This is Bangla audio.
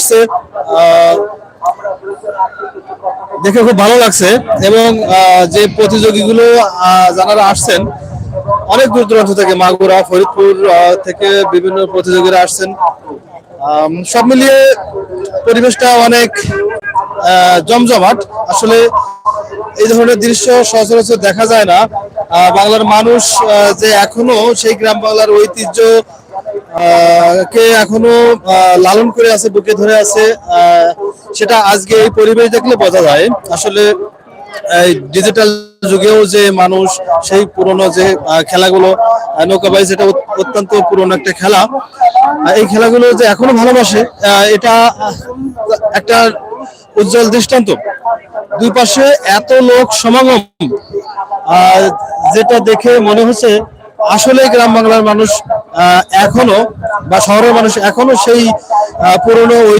আসছে, দেখে খুব ভালো লাগছে। এবং যে প্রতিযোগীগুলো যারা আসছেন অনেক দূর দূরান্ত থেকে, মাগুরা, ফরিদপুর থেকে বিভিন্ন প্রতিযোগীরা আসছেন। সব মিলিয়ে পরিবেশটা অনেক জমজমাট। আসলে এই ধরনের দৃশ্য সচরাচর দেখা যায় না। বাংলার মানুষ যে এখনো সেই গ্রাম বাংলার ঐতিহ্য কে এখনো লালন করে আছে, বুকে ধরে আছে, সেটা আজকে এই পরিবেশ দেখলে বোঝা যায়। আসলে এই ডিজিটাল যুগেও যে মানুষ সেই পুরনো যে খেলাগুলো, নৌকাবাই যেটা অত্যন্ত পুরনো একটা খেলা, এই খেলাগুলো যে এখনো ভালোবাসে, এটা একটা উজ্জ্বল দৃষ্টান্ত। দুই পাশে এত লোক সমাগম, যেটা দেখে মনে হচ্ছে আসলে গ্রাম বাংলার মানুষ এখনো বা শহরের মানুষ এখনো সেই পুরনো